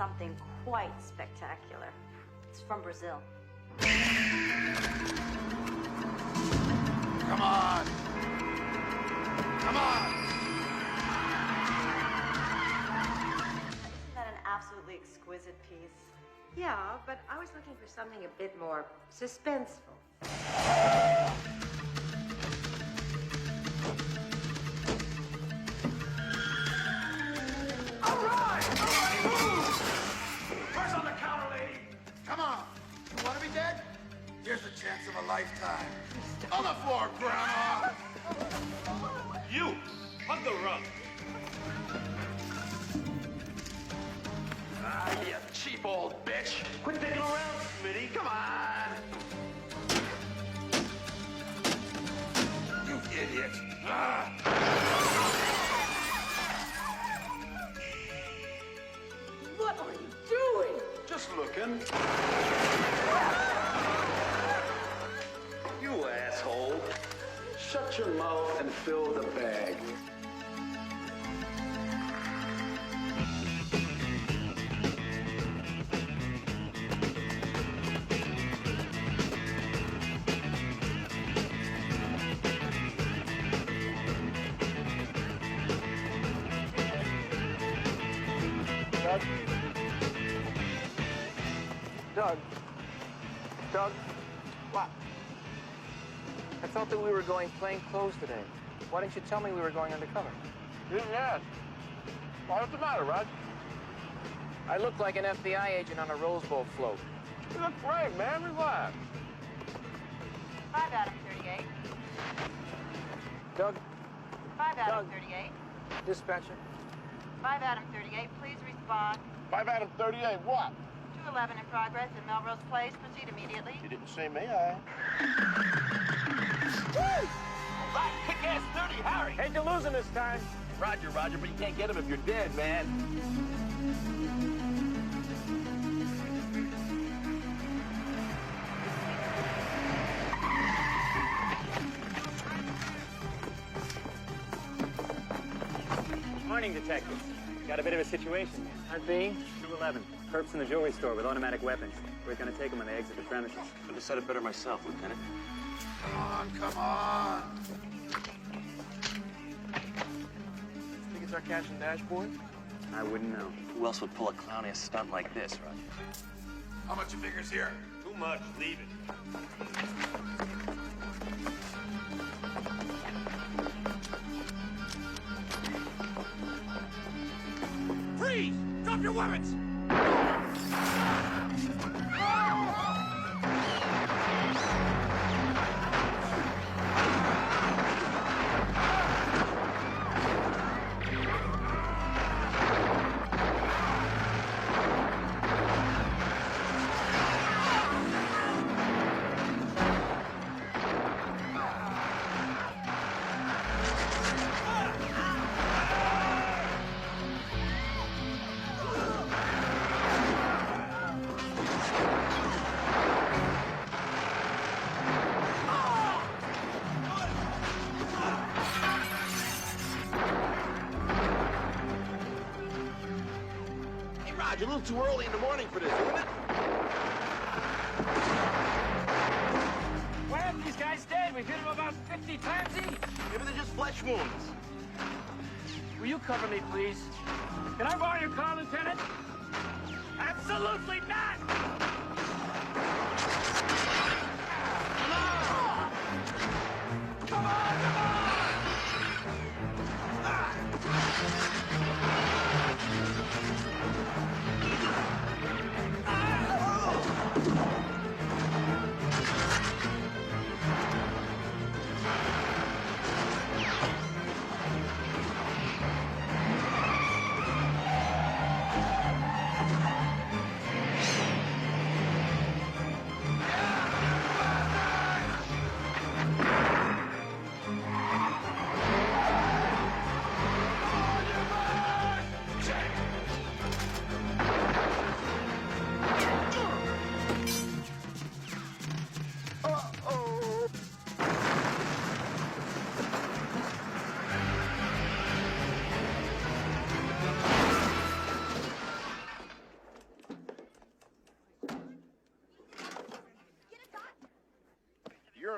something quite spectacular. It's from Brazil. Come on! Come on! Isn't that an absolutely exquisite piece? Yeah, but I was looking for something a bit more suspenseful. All right! Everybody move! First on the counter, lady! Come on! You want to be dead? Here's the chance of a lifetime. On the floor, Grandma! You! Hug the rug! Ah, you cheap old bitch! Quit digging around, Smitty! Come on! You idiot! Ah. What are you doing? Just looking. You asshole. Shut your mouth and fill the bag. Doug? Doug? Doug? What? I thought that we were going plain clothes today. Why didn't you tell me we were going undercover? You didn't ask. What's the matter, Rod? I look like an FBI agent on a Rose Bowl float. You look great, man. Relax. 5 Adam 38. Doug? 5 Adam Doug. 38. Dispatcher? 5 Adam 38, please respond. 5 Adam 38, what? 211 in progress in Melrose Place. Proceed immediately. You didn't say may I. Woo! Right, kick-ass 30, Harry! Ain't you losing this time? Roger, Roger, but you can't get him if you're dead, man. Morning, detective. Got a bit of a situation. That being? 211. Perps in the jewelry store with automatic weapons. We're gonna take them when they exit the premises. Could have said it better myself, Lieutenant. Come on, come on! Think it's our cash and dashboard? I wouldn't know. Who else would pull a clowny stunt like this, Roger? How much you figures here? Too much. Leave it. Freeze! Drop your weapons! A little too early in the morning for this, isn't it? Why aren't these guys dead? We've hit them about 50 times each. Maybe they're just flesh wounds. Will you cover me, please? Can I borrow your car, Lieutenant? Absolutely not! Come on, come on!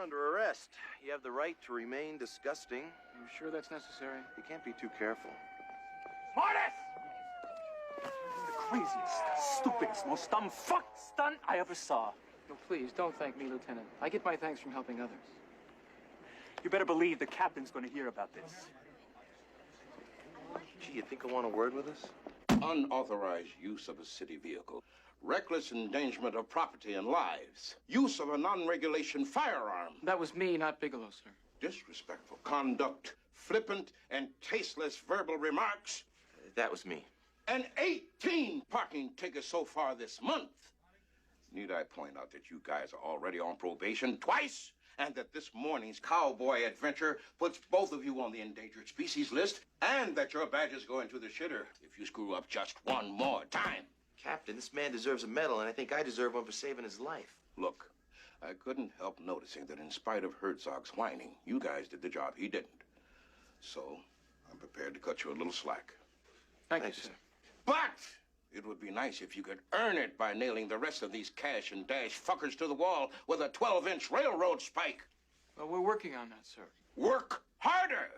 under arrest. You have the right to remain disgusting. You sure that's necessary? You can't be too careful. Mortis! The craziest, stupidest, most dumb fuck stunt I ever saw. No, please, don't thank me, Lieutenant. I get my thanks from helping others. You better believe the captain's going to hear about this. Gee, you think he'll want a word with us? Unauthorized use of a city vehicle, reckless endangerment of property and lives, use of a non-regulation firearm, That was me, not Bigelow, sir. disrespectful conduct, flippant and tasteless verbal remarks, That was me. and 18 parking tickets so far this month. Need I point out that you guys are already on probation twice, and that this morning's cowboy adventure puts both of you on the endangered species list, and that your badges go into the shitter if you screw up just one more time? Captain, this man deserves a medal, and I think I deserve one for saving his life. Look, I couldn't help noticing that in spite of Herzog's whining, you guys did the job he didn't. So, I'm prepared to cut you a little slack. Thank you, sir. But it would be nice if you could earn it by nailing the rest of these cash and dash fuckers to the wall with a 12-inch railroad spike. Well, we're working on that, sir. Work harder!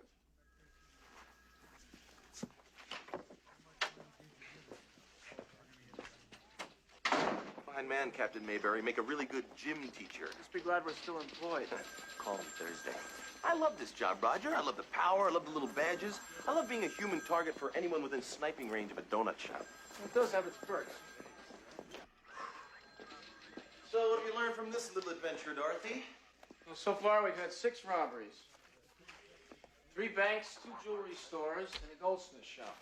Fine man, Captain Mayberry. Make a really good gym teacher. Just be glad we're still employed. Call me Thursday. I love this job, Roger. I love the power. I love the little badges. I love being a human target for anyone within sniping range of a donut shop. It does have its perks. So what have you learned from this little adventure, Dorothy? Well, so far we've had 6 robberies. 3 banks, 2 jewelry stores, and a goldsmith shop.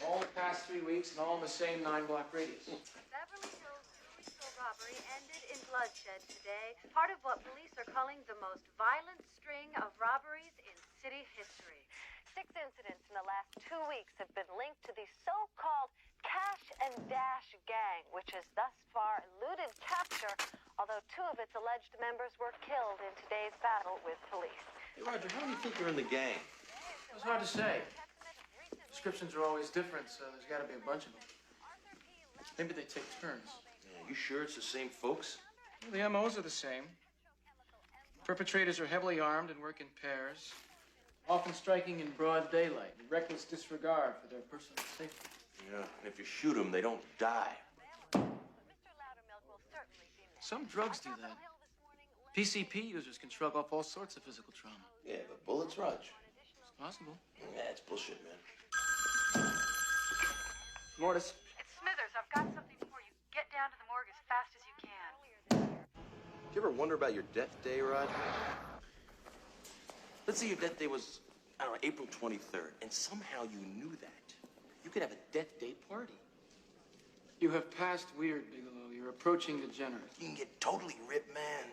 All in the past 3 weeks and all in the same 9-block radius. Beverly Hills jewelry store robbery ended in bloodshed today. Part of what police are calling the most violent string of robberies in city history. 6 incidents in the last 2 weeks have been linked to the so-called Cash and Dash gang, which has thus far eluded capture, although 2 of its alleged members were killed in today's battle with police. Hey, Roger, how do you think you're in the gang? It's hard to say. Descriptions are always different, so there's got to be a bunch of them. Maybe they take turns. Yeah, you sure it's the same folks? Well, the MOs are the same. Perpetrators are heavily armed and work in pairs, often striking in broad daylight, in reckless disregard for their personal safety. Yeah, and if you shoot them, they don't die. Some drugs do that. PCP users can shrug off all sorts of physical trauma. Yeah, but bullets, Rog. It's possible. Yeah, it's bullshit, man. Mortis. It's Smithers. I've got something for you. Get down to the morgue as fast as you can. Do you ever wonder about your death day, Rod? Let's say your death day was, I don't know, April 23rd, and somehow you knew that. You could have a death day party. You have passed weird, Bigelow. You're approaching degenerate. You can get totally ripped, man.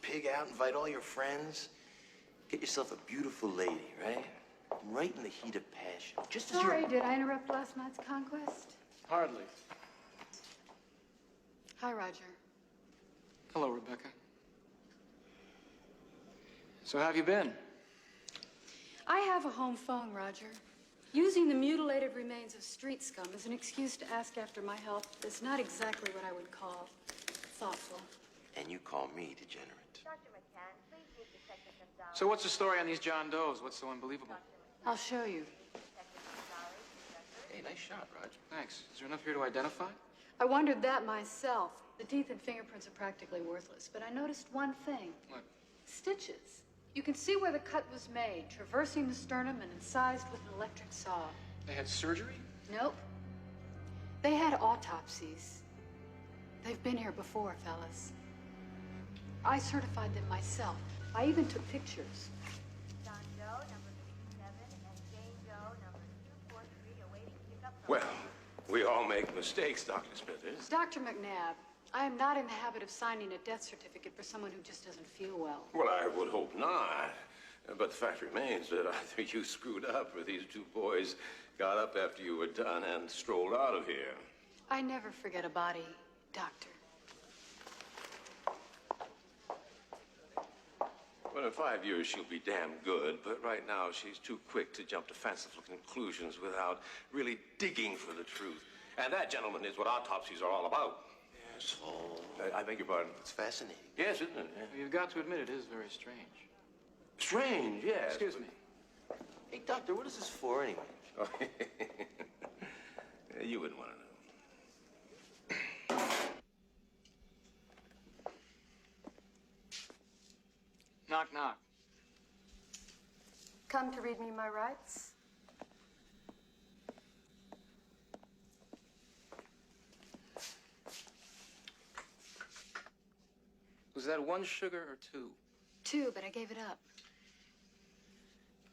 Pig out, invite all your friends. Get yourself a beautiful lady, right? Right in the heat of passion. Just as Sorry, you're... did I interrupt last night's conquest? Hardly. Hi, Roger. Hello, Rebecca. So how have you been? I have a home phone, Roger. Using the mutilated remains of street scum as an excuse to ask after my health is not exactly what I would call thoughtful. And you call me degenerate. So what's the story on these John Does? What's so unbelievable? I'll show you. Hey, nice shot, Roger. Thanks. Is there enough here to identify? I wondered that myself. The teeth and fingerprints are practically worthless, but I noticed one thing. What? Stitches. You can see where the cut was made, traversing the sternum and incised with an electric saw. They had surgery? Nope. They had autopsies. They've been here before, fellas. I certified them myself. I even took pictures. John Doe, number 57, and Jane Doe, number 243, awaiting pickup from... Well, we all make mistakes, Dr. Smithers. Dr. McNabb, I am not in the habit of signing a death certificate for someone who just doesn't feel well. Well, I would hope not. But the fact remains that either you screwed up or these 2 boys got up after you were done and strolled out of here. I never forget a body, Doctor. Well, in 5 years, she'll be damn good, but right now she's too quick to jump to fanciful conclusions without really digging for the truth. And that, gentlemen, is what autopsies are all about. asshole. I beg your pardon? It's fascinating. Yes, isn't it? Yeah. You've got to admit it is very strange. Strange, yes. Excuse me. Hey, Doctor, what is this for anyway? Oh, you wouldn't want to know. Knock, knock. Come to read me my rights? Was that one sugar or two? Two, but I gave it up.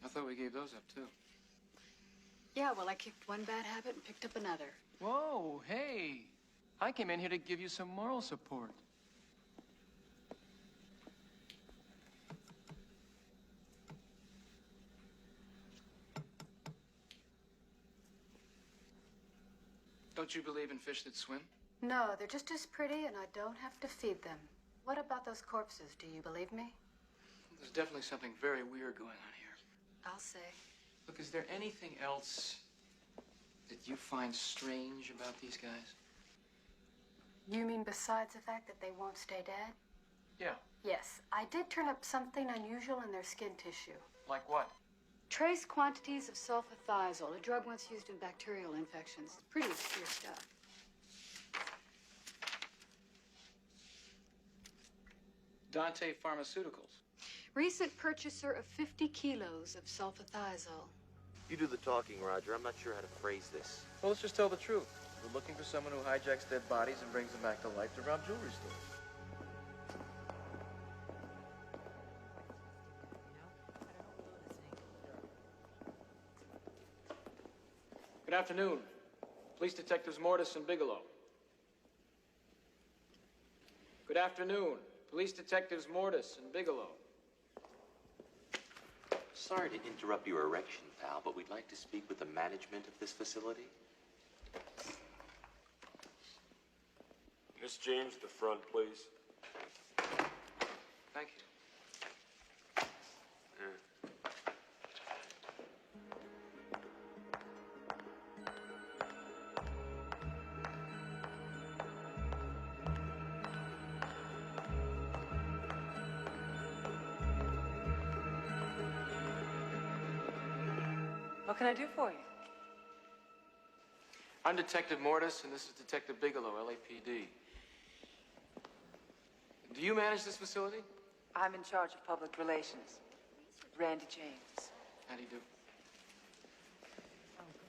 I thought we gave those up, too. Yeah, well, I kicked one bad habit and picked up another. Whoa, hey. I came in here to give you some moral support. Don't you believe in fish that swim? No, they're just as pretty, and I don't have to feed them. What about those corpses? Do you believe me? There's definitely something very weird going on here. I'll say. Look, is there anything else that you find strange about these guys? You mean besides the fact that they won't stay dead? Yeah. Yes, I did turn up something unusual in their skin tissue. Like what? Trace quantities of sulfathiazole, a drug once used in bacterial infections. Pretty obscure stuff. Dante Pharmaceuticals. Recent purchaser of 50 kilos of sulfathiazole. You do the talking, Roger. I'm not sure how to phrase this. Well, let's just tell the truth. We're looking for someone who hijacks dead bodies and brings them back to life to rob jewelry stores. Good afternoon. Police Detectives Mortis and Bigelow. Good afternoon. Police Detectives Mortis and Bigelow. Sorry to interrupt your erection, pal, but we'd like to speak with the management of this facility. Miss James, the front, please. Thank you. What can I do for you? I'm Detective Mortis, and this is Detective Bigelow, LAPD. Do you manage this facility? I'm in charge of public relations. Randy James. How do you do?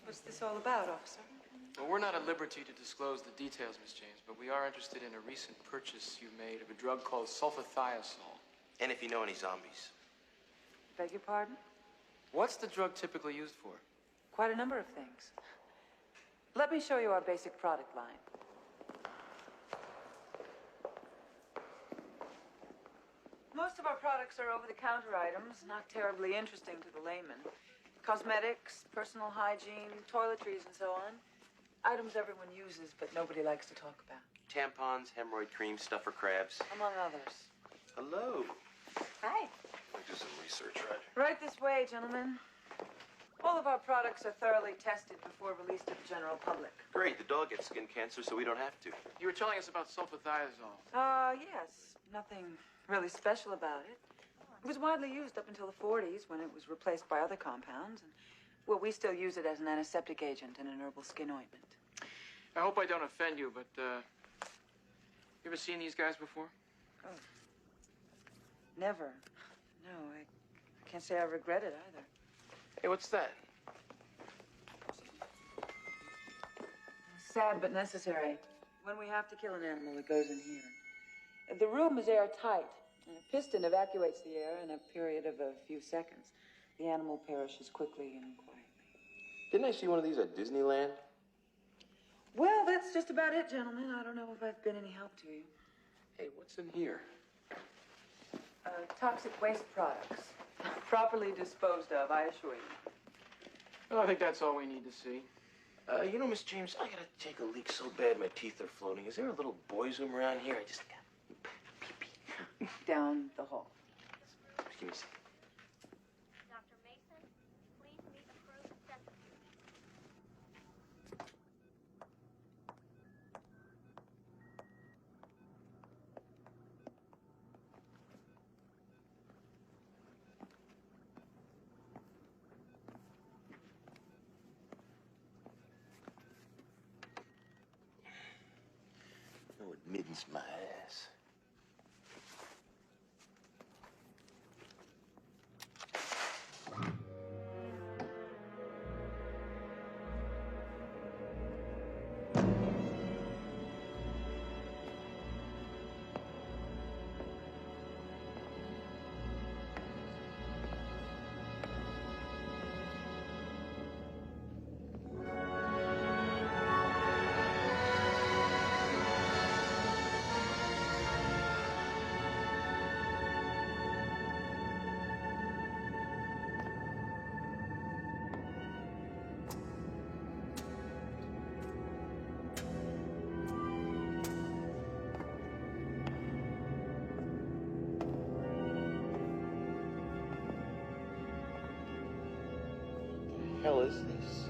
What's this all about, officer? Well, we're not at liberty to disclose the details, Miss James, but we are interested in a recent purchase you made of a drug called sulfathiazole. And if you know any zombies. Beg your pardon? What's the drug typically used for? Quite a number of things. Let me show you our basic product line. Most of our products are over-the-counter items, not terribly interesting to the layman. Cosmetics, personal hygiene, toiletries, and so on. Items everyone uses, but nobody likes to talk about. Tampons, hemorrhoid cream, stuffer crabs. Among others. Hello. Hi. I'll do some research, Roger. Right this way, gentlemen. All of our products are thoroughly tested before release to the general public. Great, the dog gets skin cancer, so we don't have to. You were telling us about sulfathiazole. Yes. Nothing really special about it. It was widely used up until the 40s when it was replaced by other compounds. And, well, we still use it as an antiseptic agent and an herbal skin ointment. I hope I don't offend you, but, you ever seen these guys before? Oh. Never. No, I can't say I regret it either. Hey, what's that? Sad but necessary. When we have to kill an animal, it goes in here. The room is airtight, and a piston evacuates the air in a period of a few seconds. The animal perishes quickly and quietly. Didn't I see one of these at Disneyland? Well, that's just about it, gentlemen. I don't know if I've been any help to you. Hey, what's in here? Toxic waste products. Properly disposed of, I assure you. Well, I think that's all we need to see. You know, Miss James, I gotta take a leak so bad my teeth are floating. Is there a little boys' room around here? I just got pee-pee. Down the hall. Give me a second. Dr. Mason, please meet approved census. mittens my ass. What the hell is this?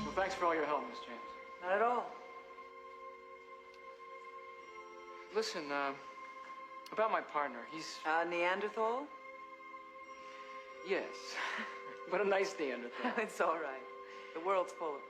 Well, thanks for all your help, Miss James. Not at all. Listen, about my partner, he's... Neanderthal? Yes. What a nice Neanderthal. It's all right. The world's full of them.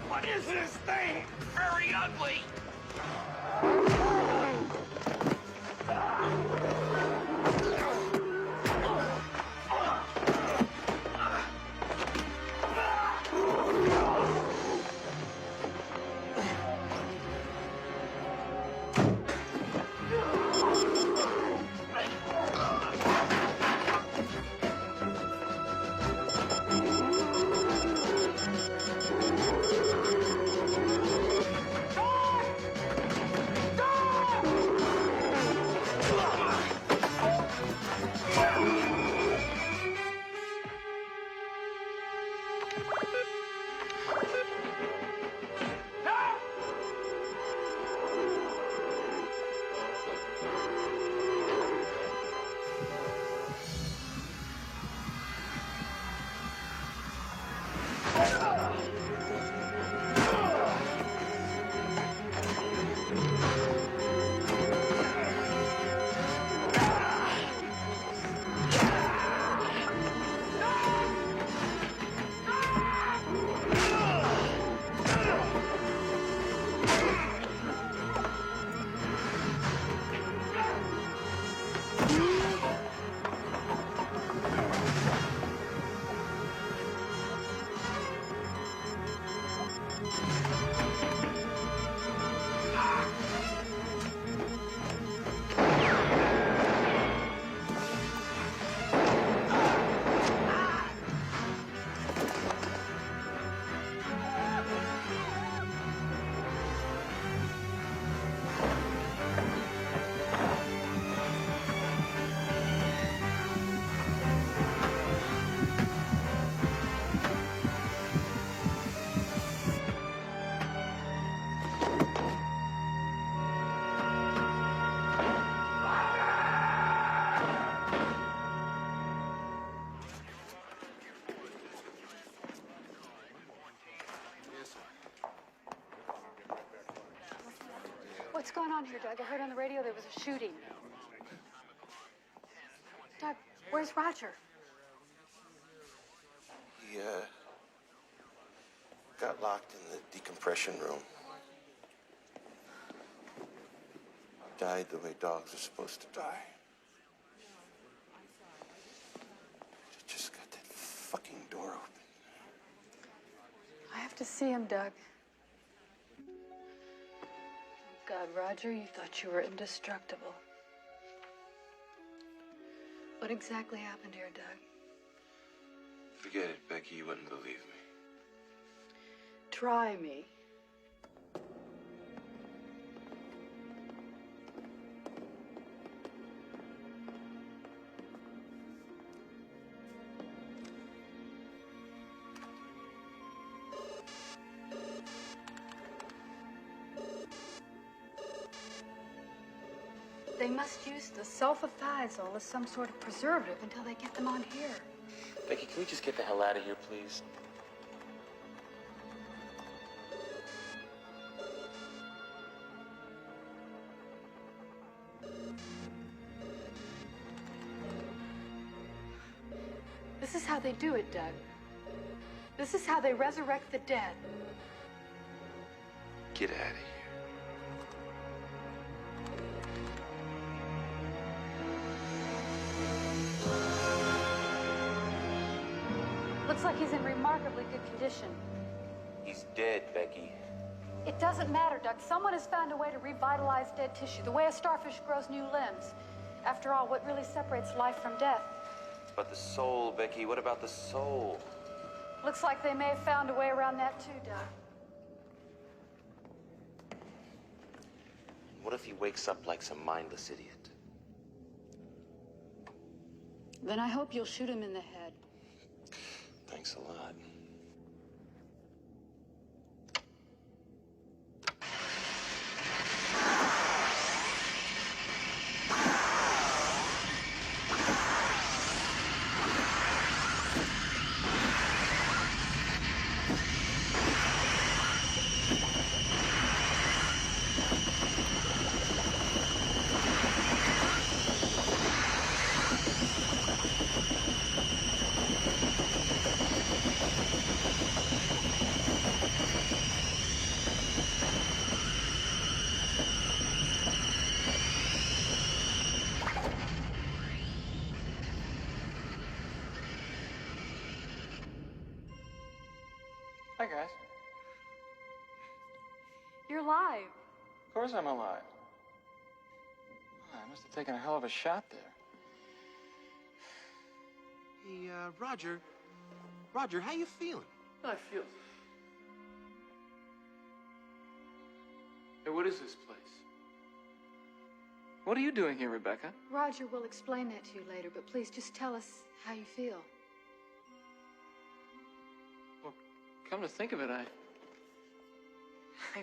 What is this thing? Very ugly. What's going on here, Doug? I heard on the radio there was a shooting. Doug, where's Roger? He, got locked in the decompression room. Died the way dogs are supposed to die. Just got that fucking door open. I have to see him, Doug. God, Roger, you thought you were indestructible. What exactly happened here, Doug? Forget it, Becky. You wouldn't believe me. Try me. They must use the sulfathiazole as some sort of preservative until they get them on here. Becky, can we just get the hell out of here, please? This is how they do it, Doug. This is how they resurrect the dead. Get out of here. Looks like he's in remarkably good condition. He's dead, Becky. It doesn't matter, Doug. Someone has found a way to revitalize dead tissue, the way a starfish grows new limbs. After all, what really separates life from death? But the soul, Becky, what about the soul? Looks like they may have found a way around that too, Doug. What if he wakes up like some mindless idiot? Then I hope you'll shoot him in the head. Thanks a lot. Hi, guys. You're alive. Of course I'm alive. Oh, I must have taken a hell of a shot there. Hey, Roger. Roger, how you feeling? I feel... Hey, what is this place? What are you doing here, Rebecca? Roger will explain that to you later, but please just tell us how you feel. Well, come to think of it, I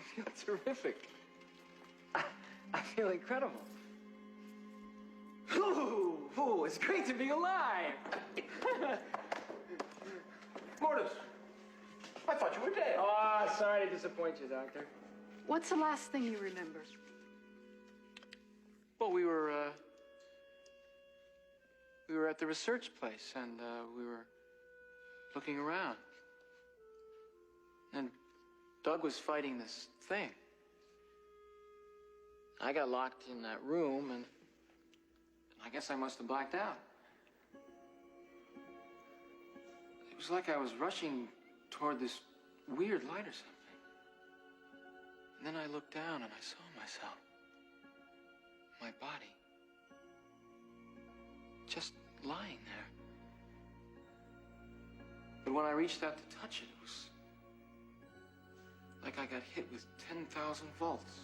feel terrific. I feel incredible. Ooh, it's great to be alive. Mortis, I thought you were dead. Oh, sorry to disappoint you, Doctor. What's the last thing you remember? Well, we were at the research place, and we were looking around. And Doug was fighting this thing. I got locked in that room, and I guess I must have blacked out. It was like I was rushing toward this weird light or something. And then I looked down, and I saw myself. My body. Just lying there. But when I reached out to touch it, it was like I got hit with 10,000 volts.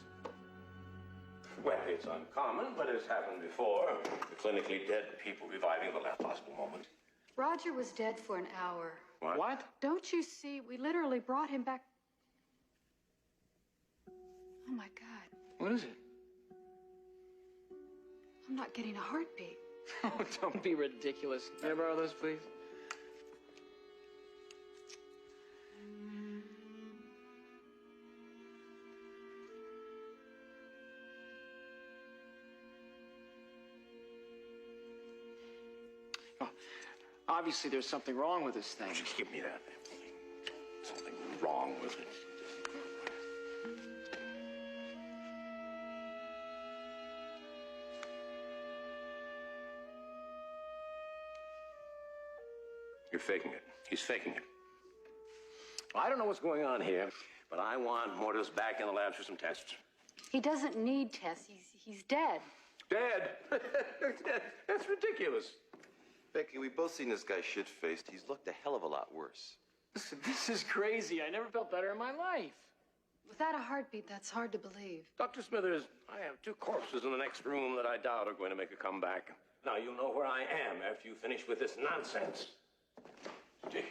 Well, it's uncommon, but it's happened before. The clinically dead people reviving at the last possible moment. Roger was dead for an hour. What? Don't you see? We literally brought him back. Oh, my God. What is it? I'm not getting a heartbeat. Oh, don't be ridiculous. Can I borrow those, please? Oh, obviously, there's something wrong with this thing. Just give me that. Something wrong with it. You're faking it. He's faking it. I don't know what's going on here, but I want Mortis back in the lab for some tests. He doesn't need tests. He's dead. Dead? That's ridiculous. Becky, we've both seen this guy shit-faced. He's looked a hell of a lot worse. Listen, this is crazy. I never felt better in my life. Without a heartbeat, that's hard to believe. Dr. Smithers, I have 2 corpses in the next room that I doubt are going to make a comeback. Now, you'll know where I am after you finish with this nonsense. Gee.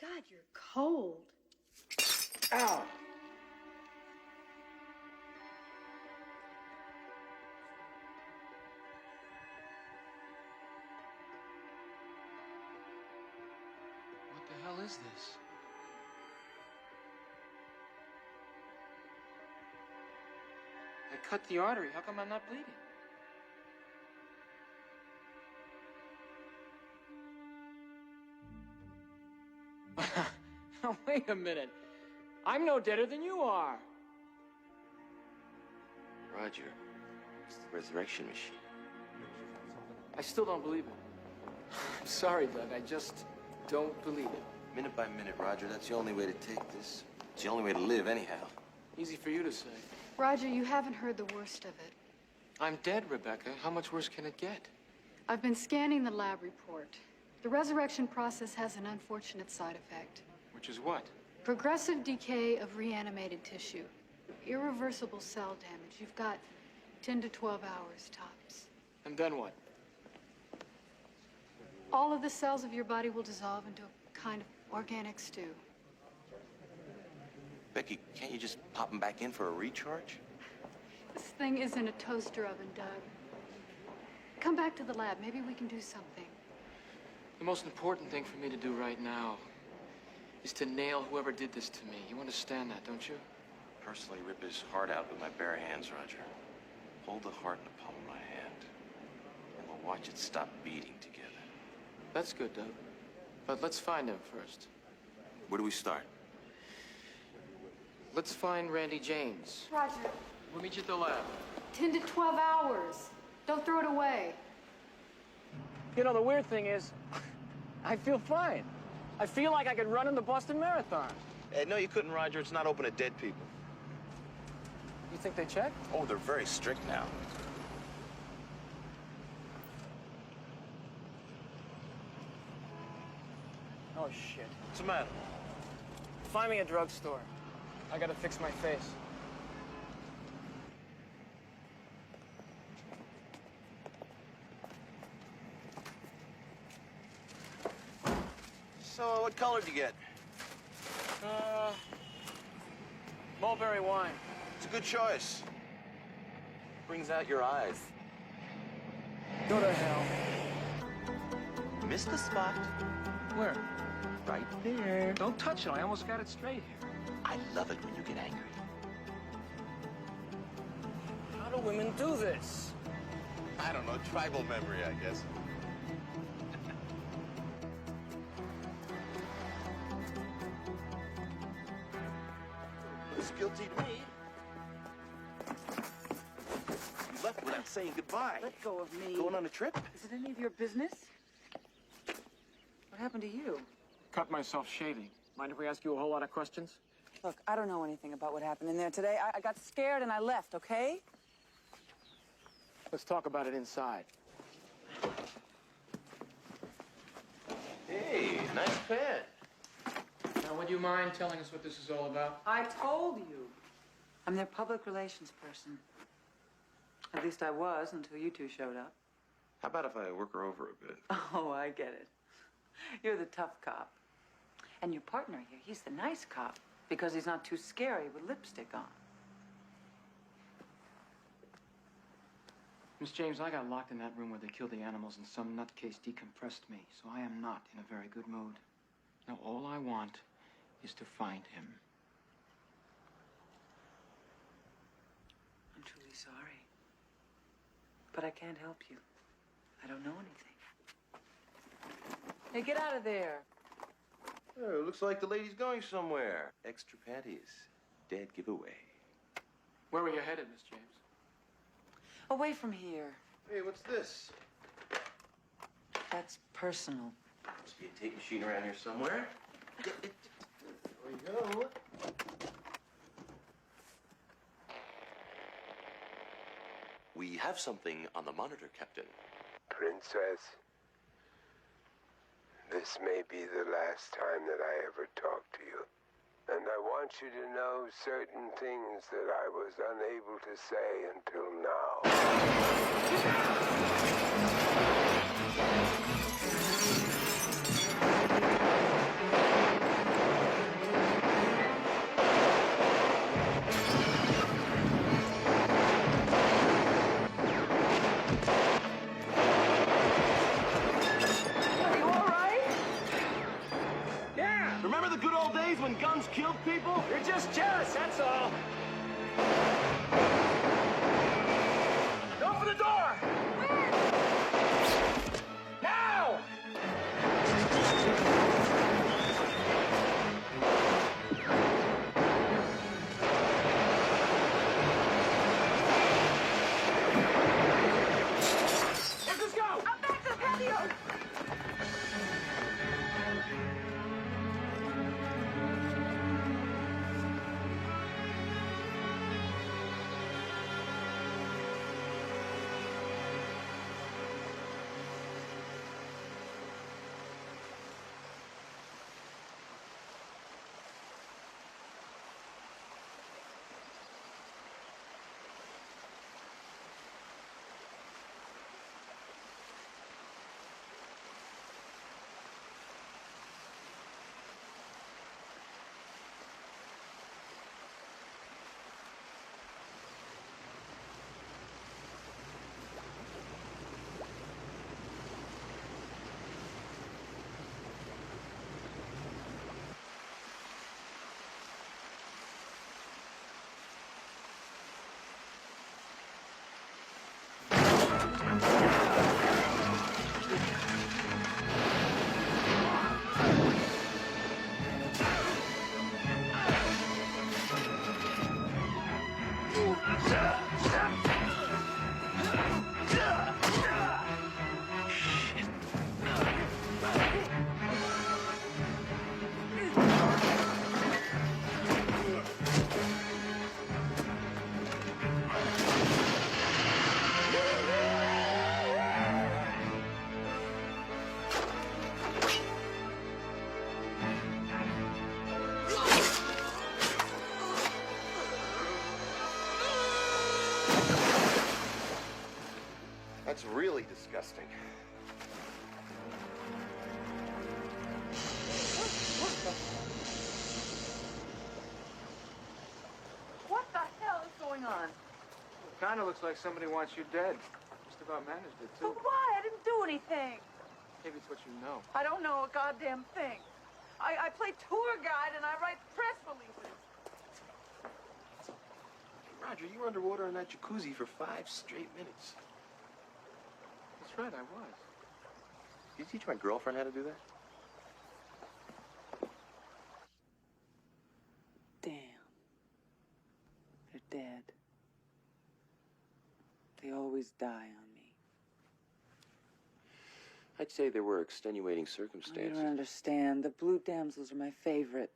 God, you're cold. Ow! What the hell is this? I cut the artery. How come I'm not bleeding? Now, wait a minute. I'm no deader than you are. Roger, it's the resurrection machine. I still don't believe it. I'm sorry, Doug. I just don't believe it. Minute by minute, Roger, that's the only way to take this. It's the only way to live, anyhow. Easy for you to say. Roger, you haven't heard the worst of it. I'm dead, Rebecca. How much worse can it get? I've been scanning the lab report. The resurrection process has an unfortunate side effect. Which is what? Progressive decay of reanimated tissue. Irreversible cell damage. You've got 10 to 12 hours tops. And then what? All of the cells of your body will dissolve into a kind of organic stew. Becky, can't you just pop him back in for a recharge? This thing isn't a toaster oven, Doug. Come back to the lab. Maybe we can do something. The most important thing for me to do right now is to nail whoever did this to me. You understand that, don't you? Personally rip his heart out with my bare hands, Roger. Hold the heart in the palm of my hand, and we'll watch it stop beating together. That's good, Doug. But let's find him first. Where do we start? Let's find Randy James. Roger. We'll meet you at the lab. 10 to 12 hours. Don't throw it away. You know, the weird thing is, I feel fine. I feel like I could run in the Boston Marathon. No, you couldn't, Roger. It's not open to dead people. You think they check? Oh, they're very strict now. Oh, shit. What's the matter? Find me a drugstore. I gotta fix my face. So, what color did you get? Mulberry wine. It's a good choice. Brings out your eyes. Go to hell. Missed the spot. Where? Right there. Don't touch it. I almost got it straight here. I love it when you get angry. How do women do this? I don't know, tribal memory, I guess. It's guilty to me. You left without saying goodbye. Let go of me. Going on a trip? Is it any of your business? What happened to you? Cut myself shaving. Mind if we ask you a whole lot of questions? Look, I don't know anything about what happened in there today. I got scared and I left, okay? Let's talk about it inside. Hey, nice pen. Now, would you mind telling us what this is all about? I told you. I'm their public relations person. At least I was until you two showed up. How about if I work her over a bit? Oh, I get it. You're the tough cop. And your partner here, he's the nice cop because he's not too scary with lipstick on. Miss James, I got locked in that room where they killed the animals and some nutcase decompressed me, so I am not in a very good mood. Now, all I want is to find him. I'm truly sorry. But I can't help you. I don't know anything. Hey, get out of there. Oh, looks like the lady's going somewhere. Extra panties. Dead giveaway. Where were you headed, Miss James? Away from here. Hey, what's this? That's personal. Must be a tape machine around here somewhere. There we go. We have have something on the monitor, Captain. Princess, this may be the last time that I ever talk to you. And I want you to know certain things that I was unable to say until Remember the good old days when guns killed people? You're just jealous, that's all. Go for the door! Where? Now! Let's go! Up back to the patio! That's really disgusting. What the hell is going on? Kind of looks like somebody wants you dead. Just about managed it, too. But why? I didn't do anything. Maybe it's what you know. I don't know a goddamn thing. I play tour guide and I write press releases. Hey, Roger, you were underwater in that jacuzzi for 5 straight minutes. That's right, I was. Did you teach my girlfriend how to do that? Damn. They're dead. They always die on me. I'd say there were extenuating You circumstances. don't understand. The blue damsels are my favorite.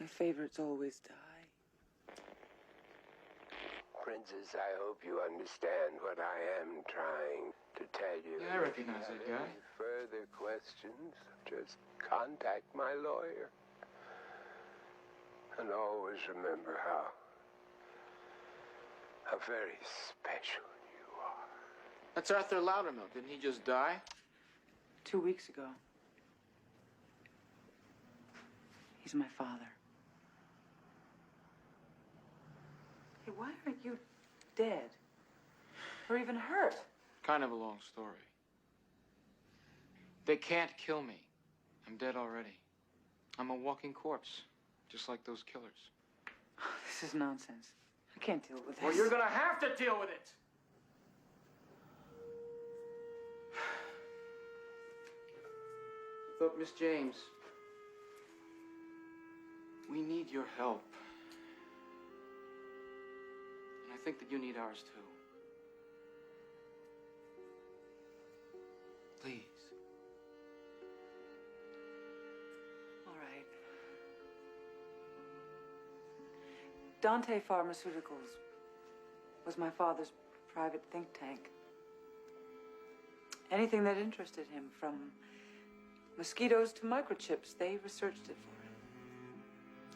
My favorites always die. Princess, I hope you understand what I am trying to tell you. Yeah, I recognize that guy. Any further questions, just contact my lawyer. And always remember how very special you are. That's Arthur Loudermilk. Didn't he just die? 2 weeks ago. He's my father. Hey, why aren't you dead? Or even hurt? Kind of a long story. They can't kill me. I'm dead already. I'm a walking corpse, just like those killers. This is nonsense. I can't deal with this. Well, you're gonna have to deal with it. Look, Miss James, we need your help. And I think that you need ours too. Please. All right. Dante Pharmaceuticals was my father's private think tank. Anything that interested him, from mosquitoes to microchips, they researched it for him.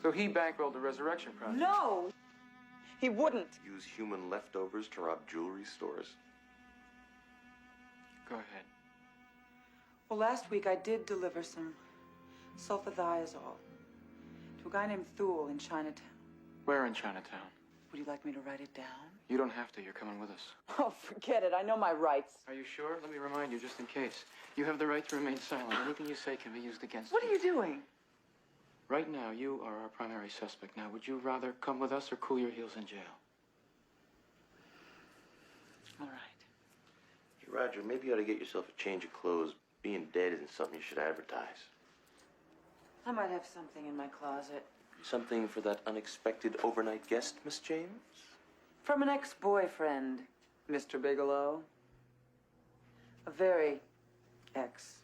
So he bankrolled the Resurrection Project? No! He wouldn't. Use human leftovers to rob jewelry stores? Go ahead. Well, last week I did deliver some sulfadiazole to a guy named Thule in Chinatown. Where in Chinatown? Would you like me to write it down? You don't have to. You're coming with us. Oh, forget it. I know my rights. Are you sure? Let me remind you, just in case. You have the right to remain silent. Anything you say can be used against you. What are you doing? Right now, you are our primary suspect. Now, would you rather come with us or cool your heels in jail? All right. Hey, Roger, maybe you ought to get yourself a change of clothes. Being dead isn't something you should advertise. I might have something in my closet. Something for that unexpected overnight guest, Miss James? From an ex-boyfriend, Mr. Bigelow. A very ex.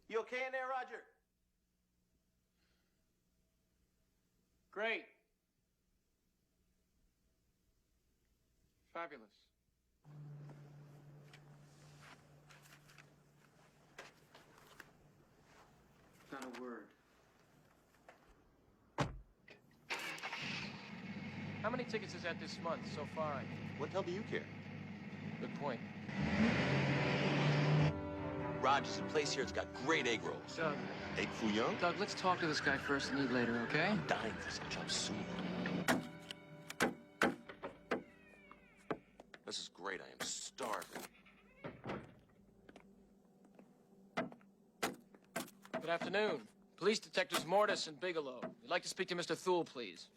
You okay in there, Roger? Great. Fabulous. Not a word. How many tickets is that this month so far? What the hell do you care? Good point. Roger's a place here. It's got great egg rolls. Doug. Egg foo young? Doug, let's talk to this guy first and eat later, okay? I'm dying for some chop soon. This is great. I am starving. Good afternoon. Police Detectives Mortis and Bigelow. We'd like to speak to Mr. Thule, please.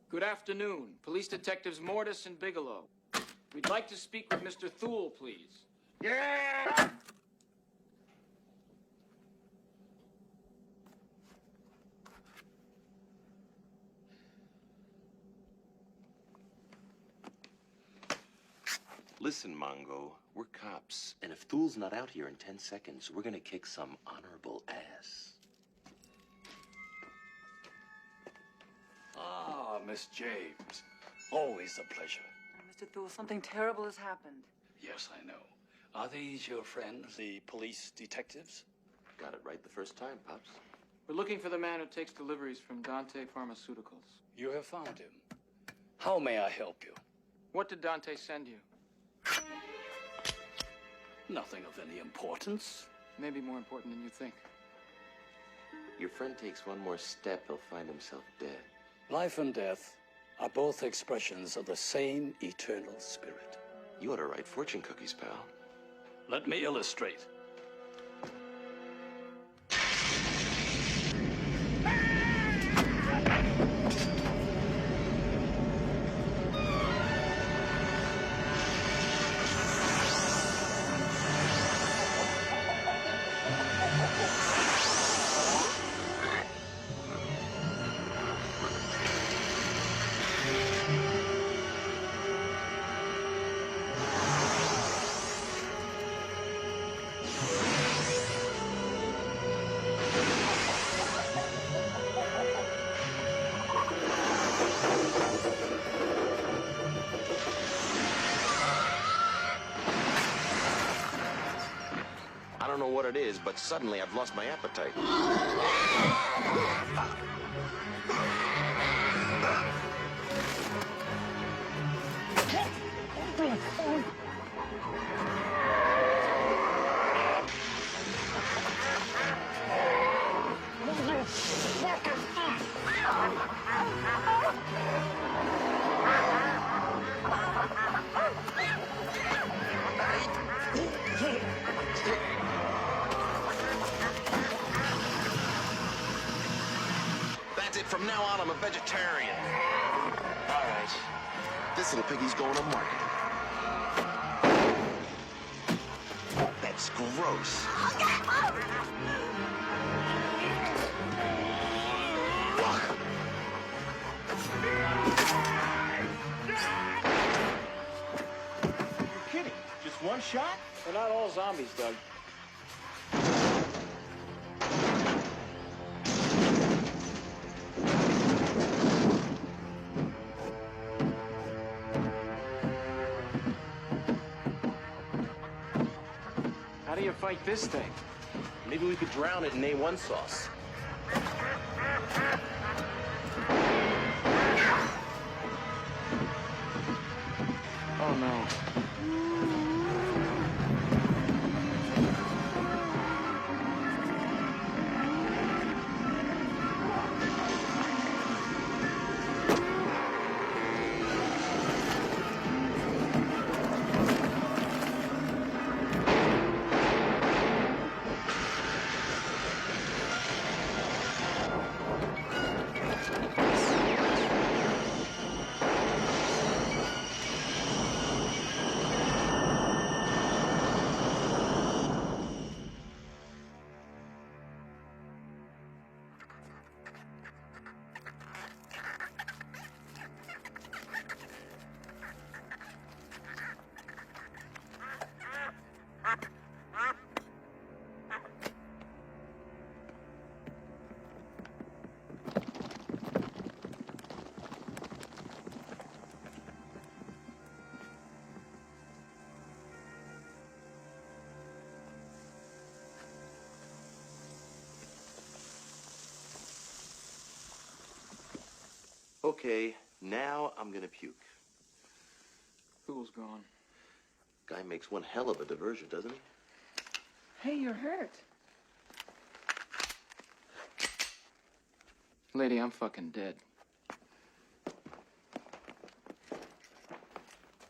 Good afternoon. Police Detectives Mortis and Bigelow. We'd like to speak with Mr. Thule, please. Yeah! Listen, Mongo, we're cops. And if Thule's not out here in 10 seconds, we're gonna kick some honorable ass. Ah, Miss James. Always a pleasure. Mr. Thule, something terrible has happened. Yes, I know. Are these your friends, the police detectives? Got it right the first time, Pops. We're looking for the man who takes deliveries from Dante Pharmaceuticals. You have found him. How may I help you? What did Dante send you? Nothing of any importance. Maybe more important than you think. Your friend takes one more step, he'll find himself dead. Life and death are both expressions of the same eternal spirit. You ought to write fortune cookies, pal. Let me illustrate. I don't know what it is, but suddenly I've lost my appetite. vegetarian. All right. This little piggy's going to market. That's gross. You're kidding. Just one shot? They're not all zombies, Doug. How do you fight this thing? Maybe we could drown it in A1 sauce. Oh, no. Okay, now I'm gonna puke. Who's gone? Guy makes one hell of a diversion, doesn't he? Hey, you're hurt. Lady, I'm fucking dead.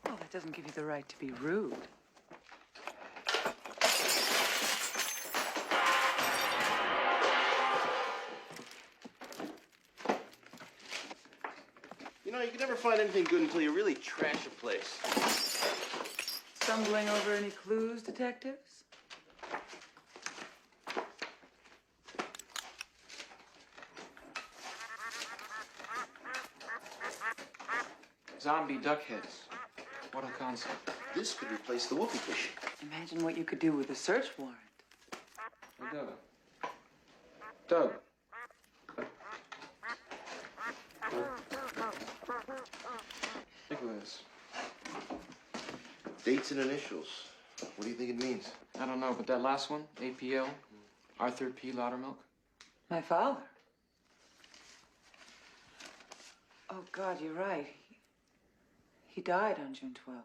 Well, that doesn't give you the right to be rude. You know, you can never find anything good until you really trash a place. Stumbling over any clues, detectives? Zombie duck heads. What a concept. This could replace the whoopee fish. Imagine what you could do with a search warrant. Hey, Doug. Doug. Look at this. Dates and initials. What do you think it means? I don't know, but that last one, APL, Arthur P. Loudermilk. My father. Oh, God, you're right. He died on June 12th.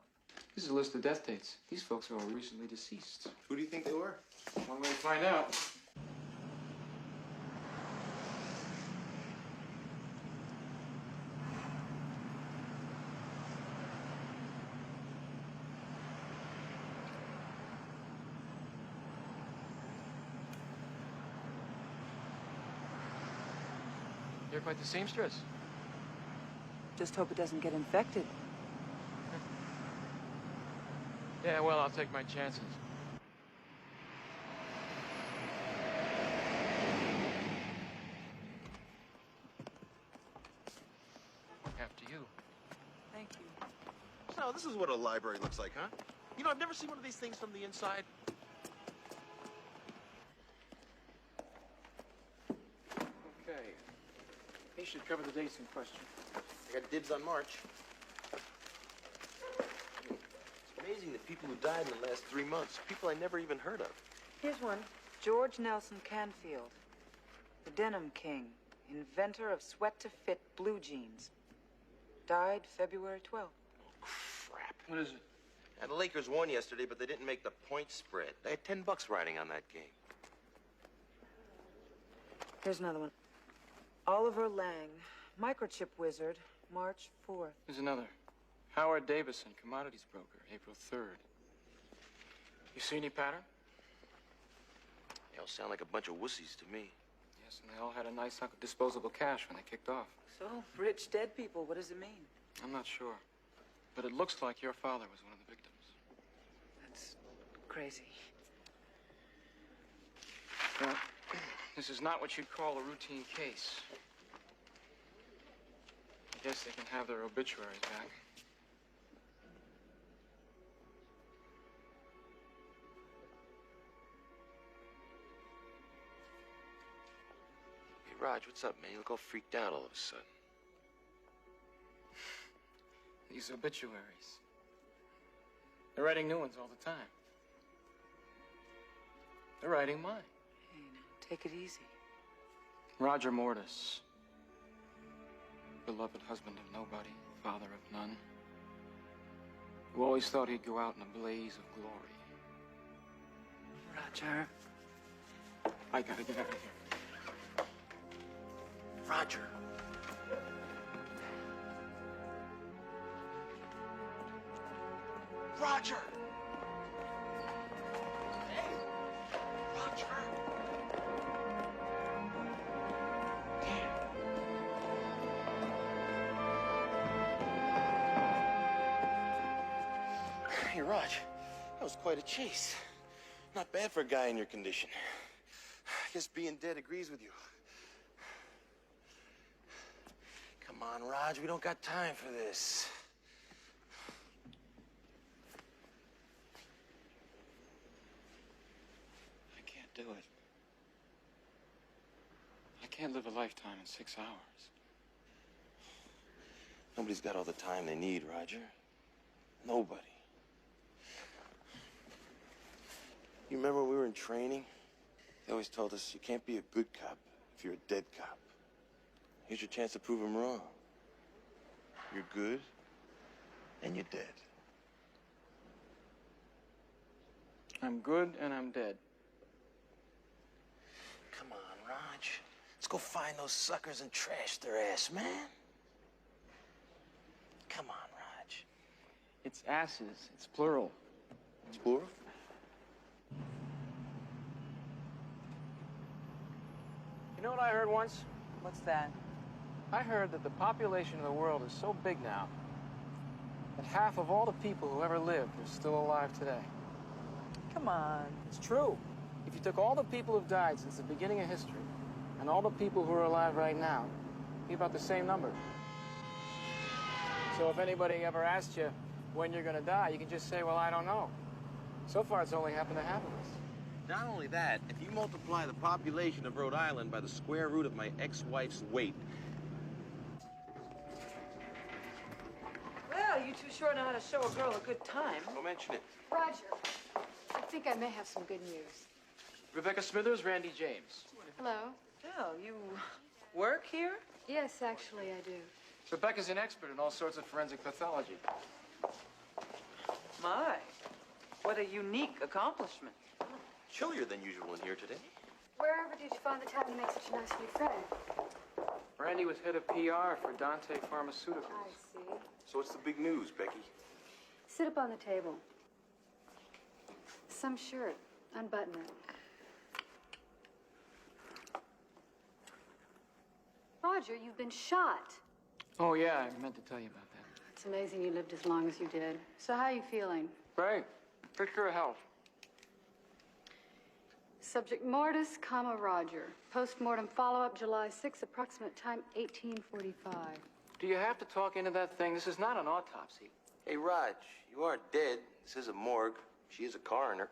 This is a list of death dates. These folks are all recently deceased. Who do you think they were? One way to find out. You're quite the seamstress. Just hope it doesn't get infected. Yeah, well, I'll take my chances. After you. Thank you. So, this is what a library looks like, huh? You know, I've never seen one of these things from the inside. Okay. He should cover the dates in question. I got dibs on March. It's amazing the people who died in the last 3 months. People I never even heard of. Here's one. George Nelson Canfield. The Denim King. Inventor of sweat-to-fit blue jeans. Died February 12th. Crap. What is it? And the Lakers won yesterday, but they didn't make the point spread. They had $10 riding on that game. Here's another one. Oliver Lang, microchip wizard, March 4th. Here's another. Howard Davison, commodities broker, April 3rd. You see any pattern? They all sound like a bunch of wussies to me. Yeah, Yes, and they all had a nice hunk of disposable cash when they kicked off. So, rich dead people, what does it mean? I'm not sure. But it looks like your father was one of the victims. That's crazy. Well, this is not what you'd call a routine case. I guess they can have their obituaries back. Hey, Raj, what's up, man? You look all freaked out all of a sudden. These obituaries. They're writing new ones all the time. They're writing mine. Hey, now, take it easy. Roger Mortis. Beloved husband of nobody, father of none. Who always thought he'd go out in a blaze of glory. Roger. I gotta get out of here. Roger. Roger! Hey! Roger! Hey, Raj, that was quite a chase. Not bad for a guy in your condition. I guess being dead agrees with you. Come on, Raj, we don't got time for this. I can't do it. I can't live a lifetime in 6 hours. Nobody's got all the time they need, Roger. Nobody. You remember when we were in training? They always told us you can't be a good cop if you're a dead cop. Here's your chance to prove them wrong. You're good, and you're dead. I'm good and I'm dead. Come on, Raj. Let's go find those suckers and trash their ass, man. Come on, Raj. It's asses. It's plural. It's plural? You know what I heard once? What's that? I heard that the population of the world is so big now that half of all the people who ever lived are still alive today. Come on. It's true. If you took all the people who've died since the beginning of history and all the people who are alive right now, it'd be about the same number. So if anybody ever asked you when you're gonna die, you can just say, well, I don't know. So far, it's only happened to half of us. Not only that, if you multiply the population of Rhode Island by the square root of my ex-wife's weight. Well, you two sure know how to show a girl a good time. Don't mention it. Roger, I think I may have some good news. Rebecca Smithers, Randy James. Hello? Oh, you work here? Yes, actually, I do. Rebecca's an expert in all sorts of forensic pathology. My, what a unique accomplishment. Chillier than usual in here today. Wherever did you find the time to make such a nice new friend? Randy was head of PR for Dante Pharmaceuticals. I see. So what's the big news, Becky? Sit up on the table. Some shirt. Unbutton it. Roger, you've been shot. Oh, yeah, I meant to tell you about that. It's amazing you lived as long as you did. So how are you feeling? Great. Picture of health. Subject Mortis, Roger. Post-mortem follow-up July 6, approximate time 1845. Do you have to talk into that thing? This is not an autopsy. Hey, Raj, you aren't dead. This is a morgue. She is a coroner.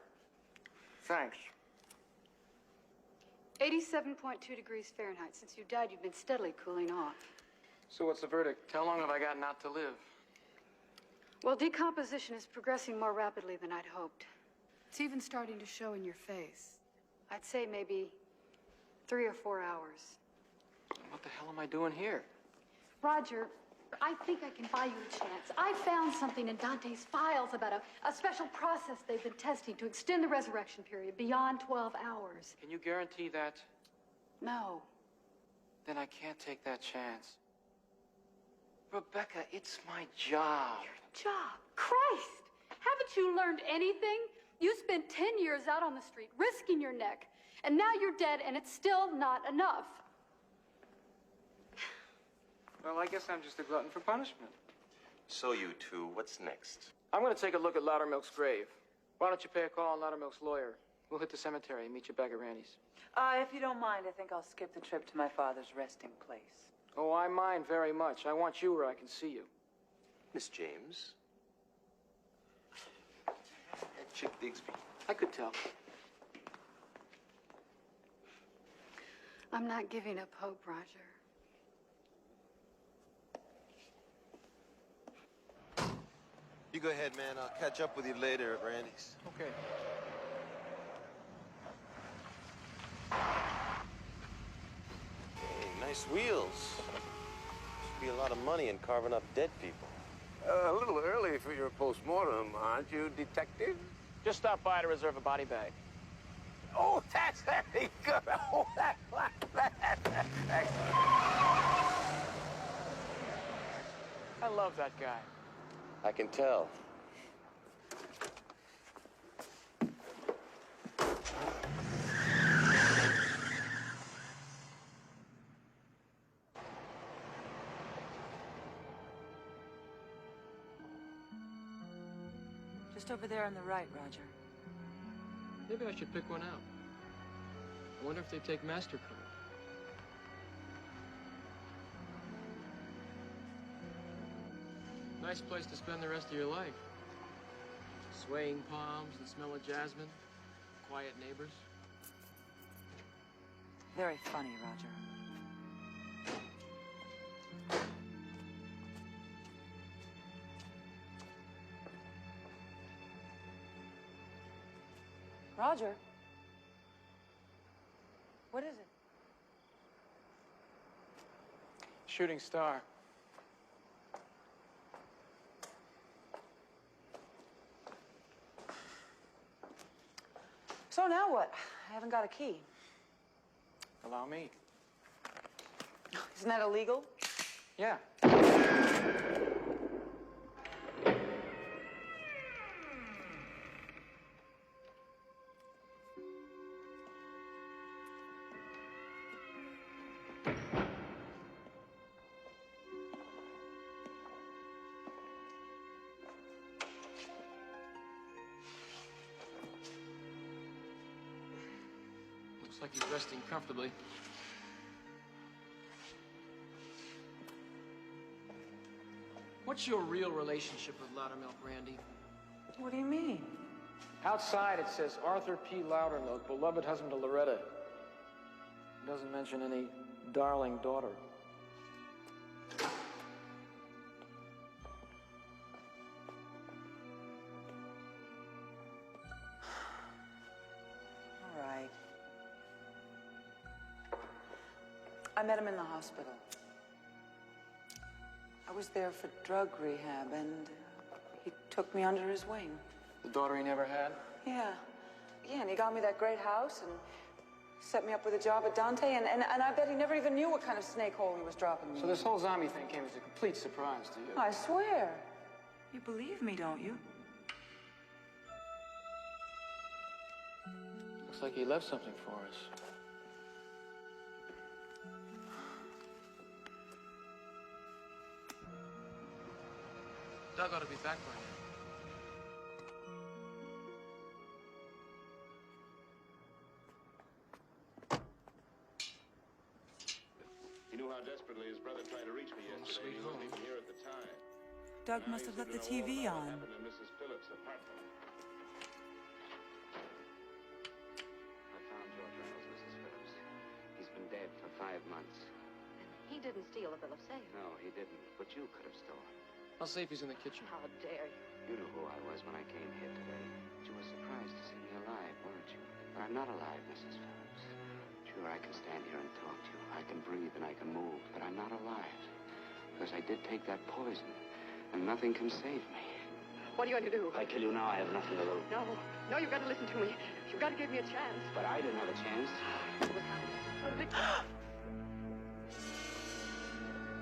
Thanks. 87.2 degrees Fahrenheit. Since you died, you've been steadily cooling off. So what's the verdict? How long have I got not to live? Well, decomposition is progressing more rapidly than I'd hoped. It's even starting to show in your face. I'd say maybe 3 or 4 hours. What the hell am I doing here? Roger, I think I can buy you a chance. I found something in Dante's files about a special process they've been testing to extend the resurrection period beyond 12 hours. Can you guarantee that? No. Then I can't take that chance. Rebecca, it's my job. Your job? Christ! Haven't you learned anything? You spent 10 years out on the street, risking your neck, And now you're dead, and it's still not enough. Well, I guess I'm just a glutton for punishment. So you two, what's next? I'm going to take a look at Loudermilk's grave. Why don't you pay a call on Loudermilk's lawyer? We'll hit the cemetery and meet you back at Randy's. If you don't mind, I think I'll skip the trip to my father's resting place. Oh, I mind very much. I want you where I can see you. Miss James? That chick Digsby. I could tell. I'm not giving up hope, Roger. You go ahead, man. I'll catch up with you later at Randy's. Okay. Hey, nice wheels. Must be a lot of money in carving up dead people. A little early for your postmortem, aren't you, detective? Just stop by to reserve a body bag. Oh, that's very good. Oh, excellent. I love that guy. I can tell. Just over there on the right, Roger. Maybe I should pick one out. I wonder if they take MasterCard. Nice place to spend the rest of your life. Swaying palms, the smell of jasmine, quiet neighbors. Very funny, Roger. Roger? What is it? Shooting star. So now what? I haven't got a key. Allow me. Isn't that illegal? Yeah. Looks like he's resting comfortably. What's your real relationship with Loudermilk, Randy? What do you mean? Outside it says Arthur P. Loudermilk, beloved husband to Loretta. It doesn't mention any darling daughter. All right. I met him in the hospital. I was there for drug rehab, and he took me under his wing. The daughter he never had? Yeah. Yeah, and he got me that great house and set me up with a job at Dante, and I bet he never even knew what kind of snake hole he was dropping me So this whole zombie thing came as a complete surprise to you? I swear. You believe me, don't you? Looks like he left something for us. Doug ought to be back by now. He knew how desperately his brother tried to reach me yesterday. He wasn't even here at the time. Doug must have left the TV on. What happened in Mrs. Phillips' apartment? I found George Reynolds, Mrs. Phillips. He's been dead for 5 months. He didn't steal a bill of sale. No, he didn't. But you could have stolen. I'll see if he's in the kitchen. How dare you? You knew who I was when I came here today. But you were surprised to see me alive, weren't you? But I'm not alive, Mrs. Phillips. Sure, I can stand here and talk to you. I can breathe and I can move. But I'm not alive. Because I did take that poison. And nothing can save me. What are you going to do? If I kill you now, I have nothing to lose. No, you've got to listen to me. You've got to give me a chance. But I didn't have a chance.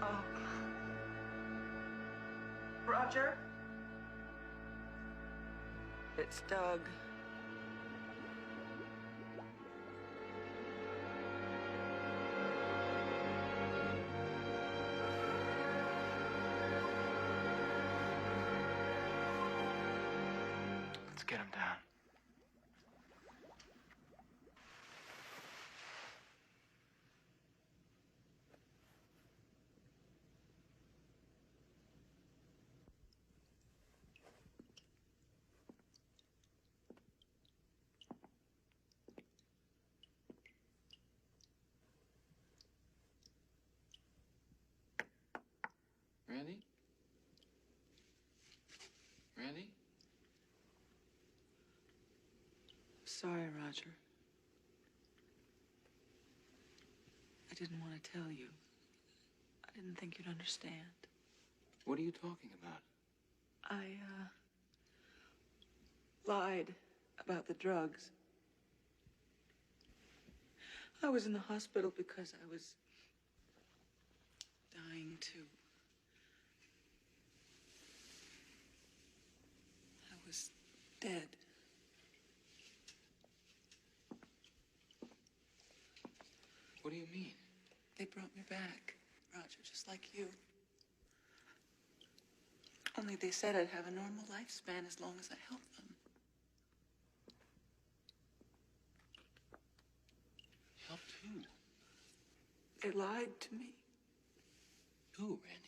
Oh. Roger? It's Doug. get him down. Randy? Randy? Sorry, Roger. I didn't want to tell you. I didn't think you'd understand. What are you talking about? I, lied about the drugs. I was in the hospital because I was dying too. I was dead. What do you mean? They brought me back, Roger, just like you. Only they said I'd have a normal lifespan as long as I helped them. Helped who? They lied to me. Who, Randy?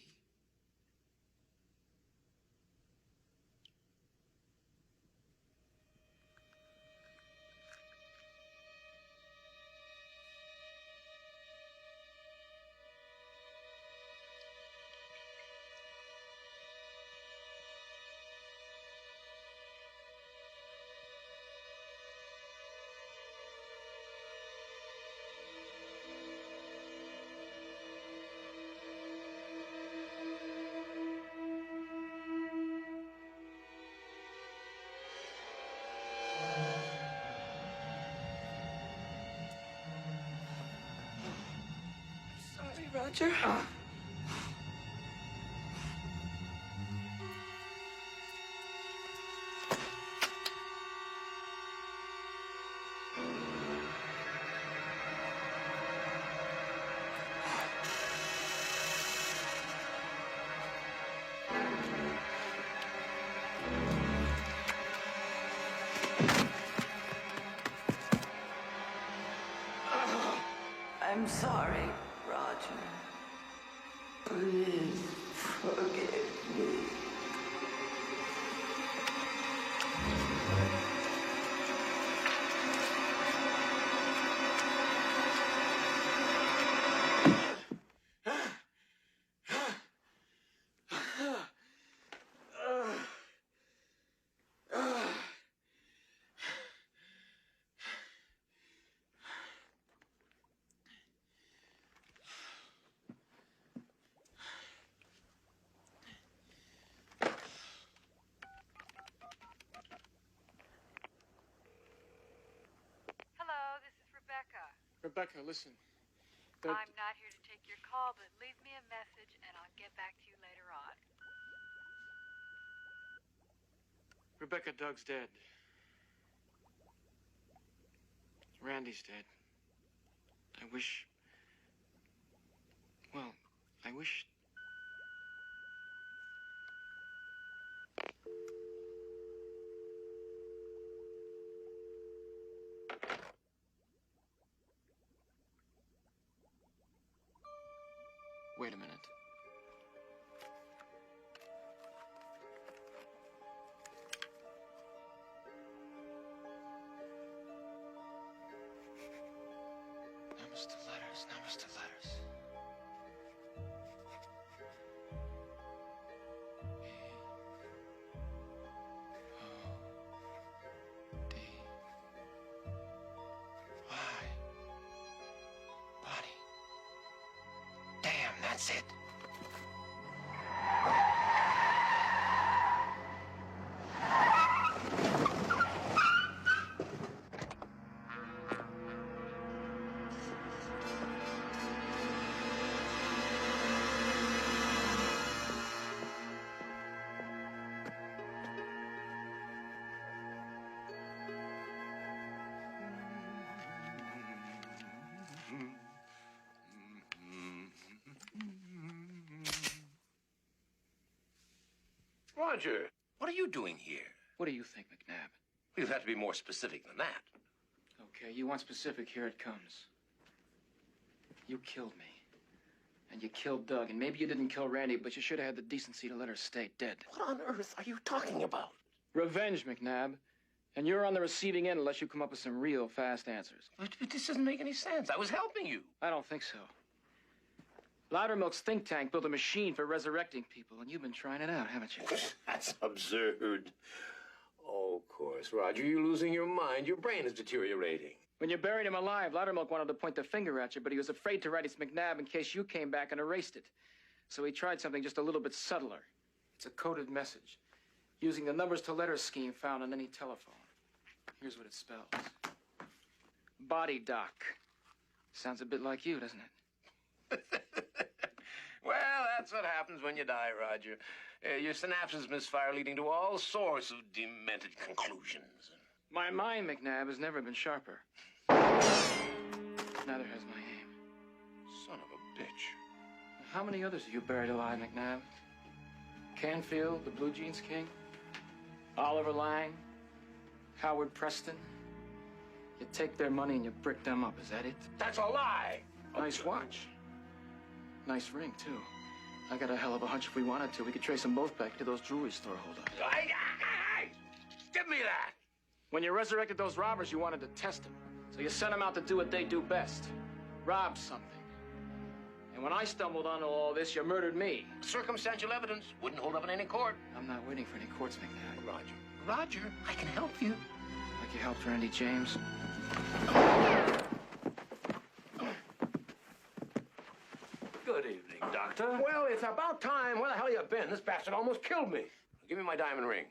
Sorry, Roger. I'm sorry, Roger. Please forgive me. Hello, this is Rebecca. Rebecca, listen. I'm not here to take your call, but leave me a message and I'll get back to you later on. Rebecca, Doug's dead. Randy's dead. I wish... Well, I wish... Wait a minute. Numbers to letters, numbers to letters. Bonnie. Damn, that's it. Roger, what are you doing here? What do you think, McNabb? You'd have to be more specific than that. Okay, you want specific, here it comes. You killed me. And you killed Doug. And maybe you didn't kill Randy, but you should have had the decency to let her stay dead. What on earth are you talking about? Revenge, McNabb. And you're on the receiving end unless you come up with some real fast answers. But this doesn't make any sense. I was helping you. I don't think so. Loudermilk's think tank built a machine for resurrecting people, and you've been trying it out, haven't you? That's absurd. Oh, of course, Roger, you're losing your mind. Your brain is deteriorating. When you buried him alive, Loudermilk wanted to point the finger at you, but he was afraid to write his McNabb in case you came back and erased it. So he tried something just a little bit subtler. It's a coded message, using the numbers to letters scheme found on any telephone. Here's what it spells. Body doc. Sounds a bit like you, doesn't it? Well, that's what happens when you die, Roger. Your synapses misfire, leading to all sorts of demented conclusions. My mind, McNabb, has never been sharper. Neither has my aim. Son of a bitch. How many others have you buried alive, McNabb? Canfield, the Blue Jeans King? Oliver Lang? Howard Preston? You take their money and you brick them up, is that it? That's a lie! Nice watch. Nice ring, too. I got a hell of a hunch if we wanted to. We could trace them both back to those jewelry store holdups. Give me that! When you resurrected those robbers, you wanted to test them. So you sent them out to do what they do best. Rob something. And when I stumbled onto all this, you murdered me. Circumstantial evidence wouldn't hold up in any court. I'm not waiting for any courts, McNabb. Roger, I can help you. Like you helped Randy James? Good evening, Doctor. Well, it's about time. Where the hell you been? This bastard almost killed me. Give me my diamond ring.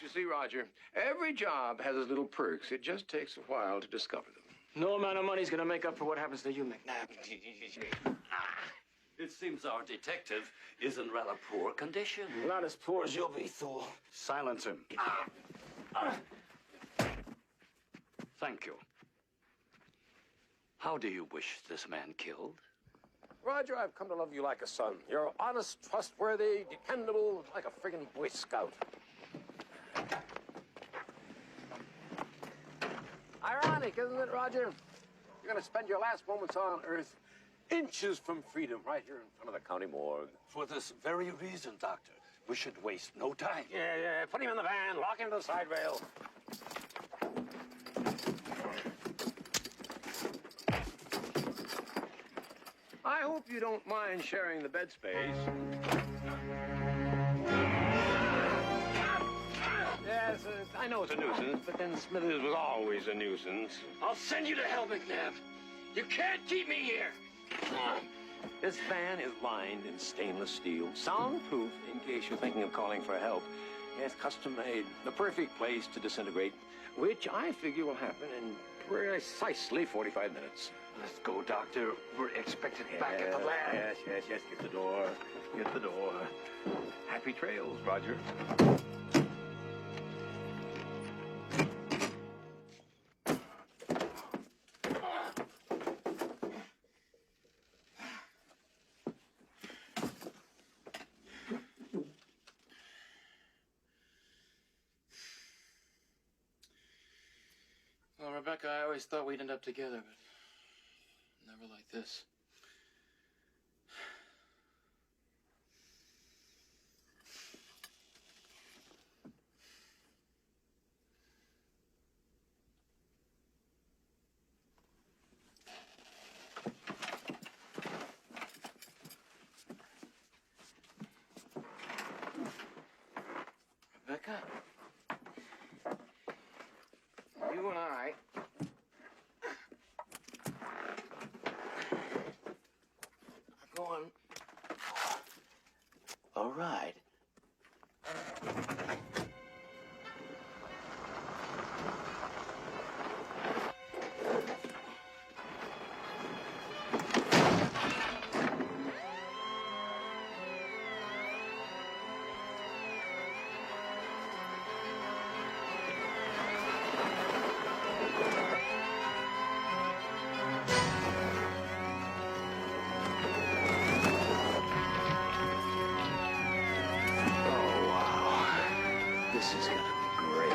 You see, Roger, every job has its little perks. It just takes a while to discover them. No amount of money's gonna make up for what happens to you, McNabb. It seems our detective is in rather poor condition. Not as poor as you'll be, Thor. Silence him. Thank you. How do you wish this man killed? Roger, I've come to love you like a son. You're honest, trustworthy, dependable, like a friggin' Boy Scout. Ironic, isn't it, Roger? You're gonna spend your last moments on Earth inches from freedom, right here in front of the county morgue. For this very reason, Doctor, we should waste no time. Yeah, put him in the van, lock him to the side rail. I hope you don't mind sharing the bed space. Yes, I know it's a nuisance, but then Smithers was always a nuisance. I'll send you to hell, McNabb. You can't keep me here. This van is lined in stainless steel, soundproof in case you're thinking of calling for help. Yes, custom made, the perfect place to disintegrate, which I figure will happen in precisely 45 minutes. Let's go, Doctor. We're expected back at the lab. Yes. Get the door. Get the door. Happy trails, Roger. Well, Rebecca, I always thought we'd end up together, but never like this. Rebecca? You and I are going a ride. This is gonna be great.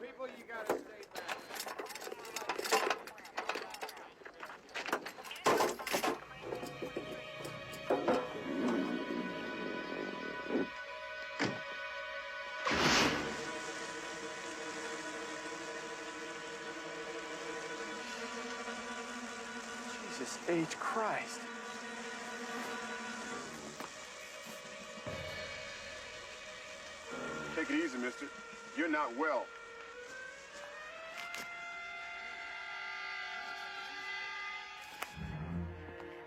People, you gotta stay back. Jesus H. Christ. Take it easy, mister. You're not well.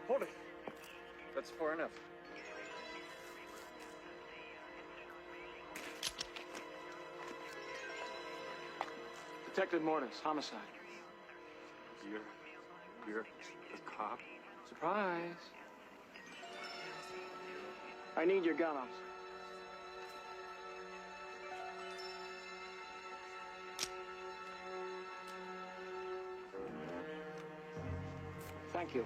Hold it. That's far enough. Detective Mortis, homicide. You're a cop? Surprise. I need your gun, officer. Thank you.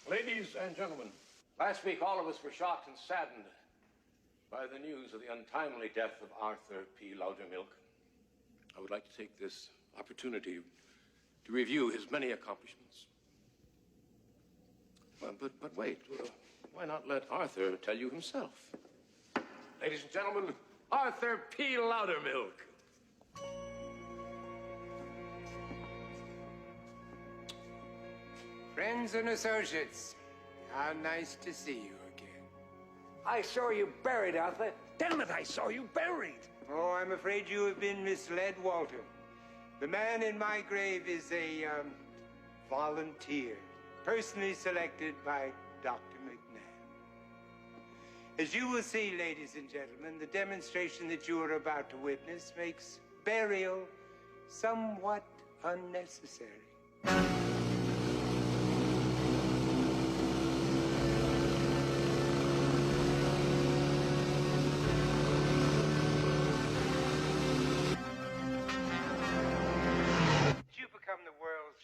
Ladies and gentlemen, last week all of us were shocked and saddened by the news of the untimely death of Arthur P. Loudermilk. I would like to take this opportunity to review his many accomplishments. But wait, why not let Arthur tell you himself? Ladies and gentlemen, Arthur P. Loudermilk. Friends and associates, how nice to see you again. I saw you buried, Arthur. Damn it, I saw you buried. Oh, I'm afraid you have been misled, Walter. The man in my grave is a volunteer, personally selected by Dr. McNabb. As you will see, ladies and gentlemen, the demonstration that you are about to witness makes burial somewhat unnecessary.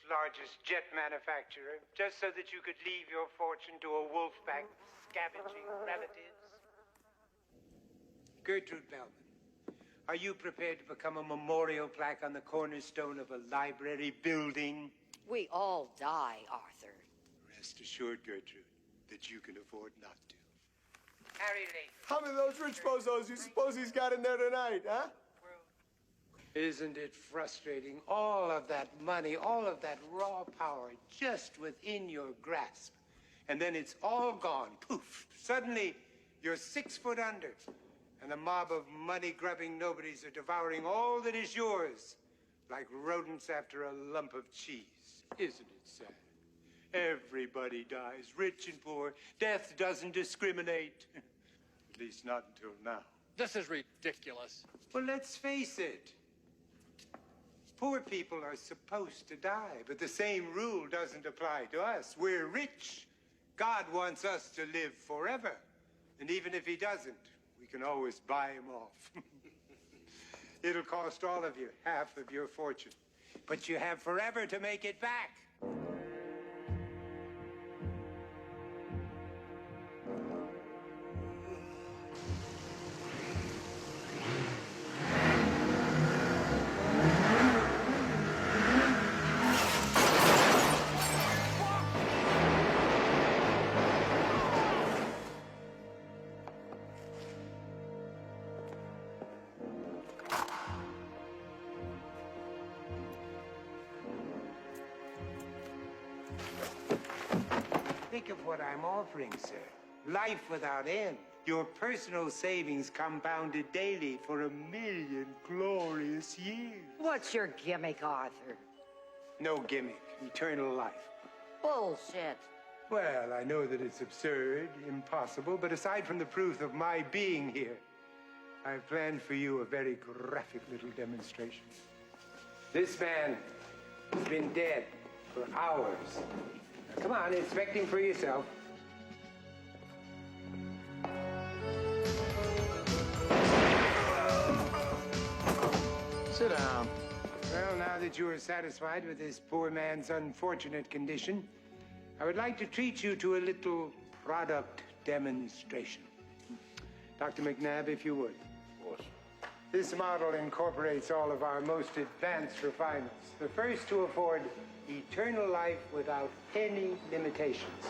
Largest jet manufacturer, just so that you could leave your fortune to a wolfpack scavenging relatives. Gertrude Bellman, are you prepared to become a memorial plaque on the cornerstone of a library building? We all die, Arthur. Rest assured, Gertrude, that you can afford not to. Harry Lee. How many of those rich bozos you suppose he's got in there tonight, huh? Isn't it frustrating? All of that money, all of that raw power just within your grasp. And then it's all gone. Poof. Suddenly, you're 6 foot under. And a mob of money-grubbing nobodies are devouring all that is yours, like rodents after a lump of cheese. Isn't it sad? Everybody dies, rich and poor. Death doesn't discriminate. At least not until now. This is ridiculous. Well, let's face it. Poor people are supposed to die, but the same rule doesn't apply to us. We're rich. God wants us to live forever. And even if he doesn't, we can always buy him off. It'll cost all of you half of your fortune, but you have forever to make it back. of what I'm offering, sir. Life without end. Your personal savings compounded daily for 1,000,000 glorious years. What's your gimmick, Arthur? No gimmick. Eternal life. Bullshit. Well, I know that it's absurd, impossible, but aside from the proof of my being here, I've planned for you a very graphic little demonstration. This man has been dead for hours. Now, come on, inspect him for yourself. Sit down. Well, now that you are satisfied with this poor man's unfortunate condition, I would like to treat you to a little product demonstration. Dr. McNabb, if you would. Of course. This model incorporates all of our most advanced refinements. The first to afford eternal life without any limitations.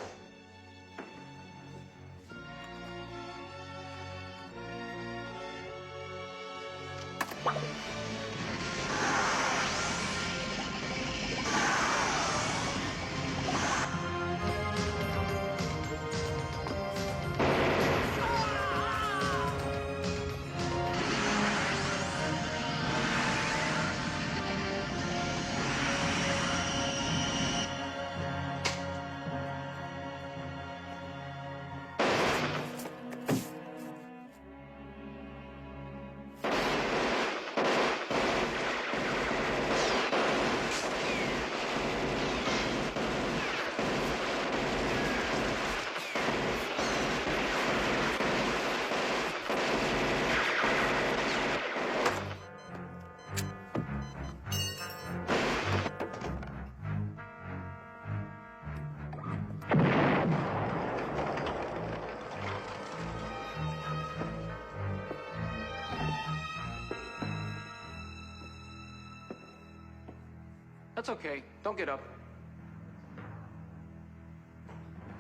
That's okay. Don't get up.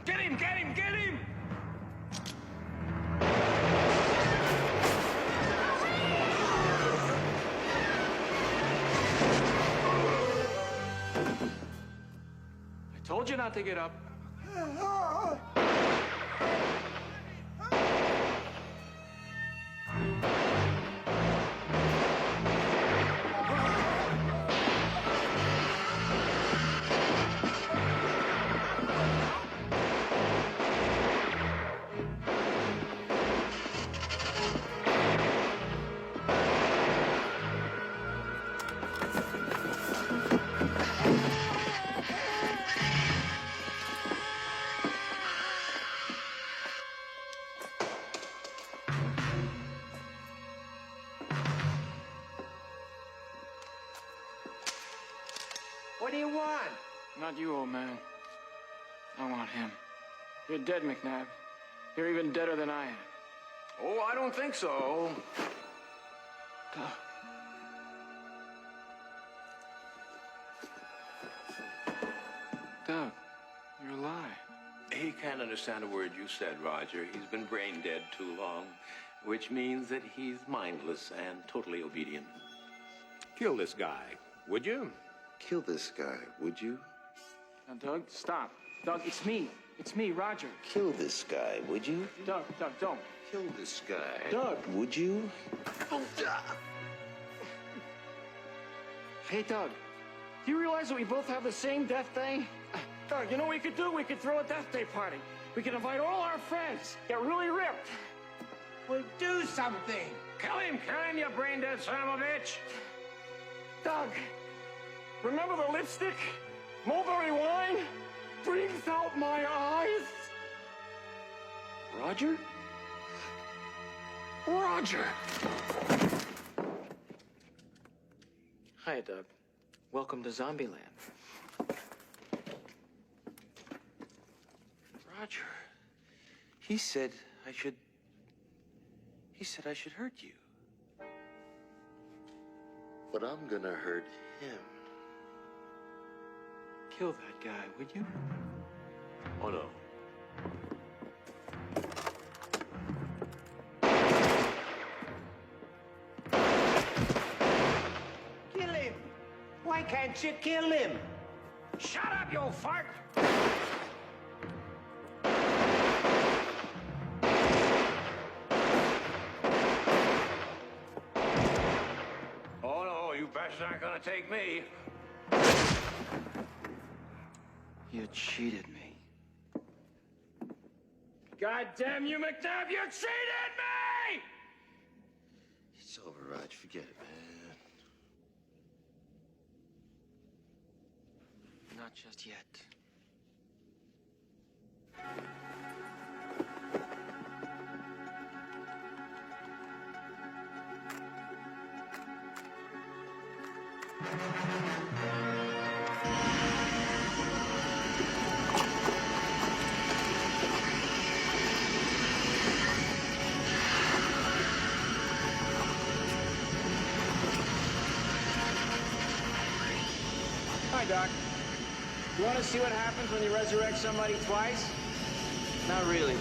Get him! Get him! Get him! I told you not to get up. What do you want? Not you, old man. I want him. You're dead, McNabb. You're even deader than I am. Oh, I don't think so. Doug. Doug, you're alive. He can't understand a word you said, Roger. He's been brain dead too long, which means that he's mindless and totally obedient. Kill this guy, would you? Kill this guy, would you? Now, Doug, stop. Doug, it's me. It's me, Roger. Kill this guy, would you? Doug, don't. Kill this guy. Doug. Would you? Hey, Doug. Do you realize that we both have the same death day? Doug, you know what we could do? We could throw a death day party. We could invite all our friends. Get really ripped. Well, do something. Kill him, you brain-dead son of a bitch! Doug, remember the lipstick? Mulberry wine? Brings out my eyes. Roger? Roger! Hi, Doug. Welcome to Zombieland. Roger. He said I should hurt you. But I'm gonna hurt him. Kill that guy, would you? Oh, no. Kill him. Why can't you kill him? Shut up, you fart! Drugs aren't gonna take me. You cheated me. God damn you, McNabb, you cheated me! It's over, Raj. Forget it, man. Not just yet. Hi, Doc. You want to see what happens when you resurrect somebody twice? Not really.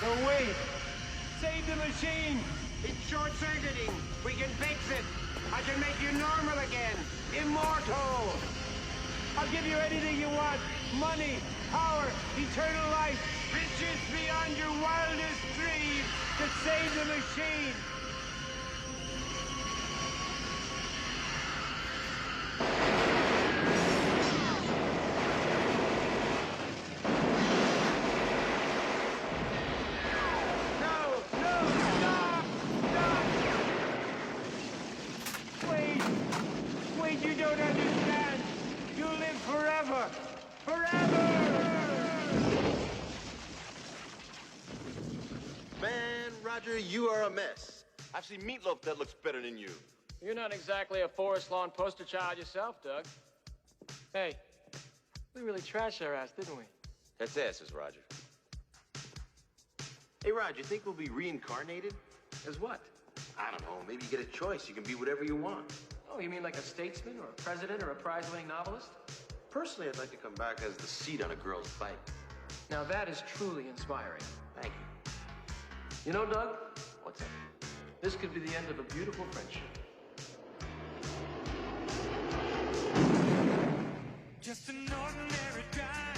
No, wait! Save the machine! It's short-circuiting. We can fix it. I can make you normal again. Immortal. I'll give you anything you want. Money, power, eternal life, riches beyond your wildest dreams to save the machine. Wait, you don't understand. You'll live forever. Forever! Man, Roger, you are a mess. I've seen Meatloaf that looks better than you. You're not exactly a Forest Lawn poster child yourself, Doug. Hey, we really trashed our ass, didn't we? That's asses, Roger. Hey, Roger, you think we'll be reincarnated? As what? I don't know. Maybe you get a choice. You can be whatever you want. Oh, you mean like a statesman or a president or a prize-winning novelist? Personally, I'd like to come back as the seat on a girl's bike. Now that is truly inspiring. Thank you. You know, Doug, What's that? this could be the end of a beautiful friendship. Just an ordinary guy.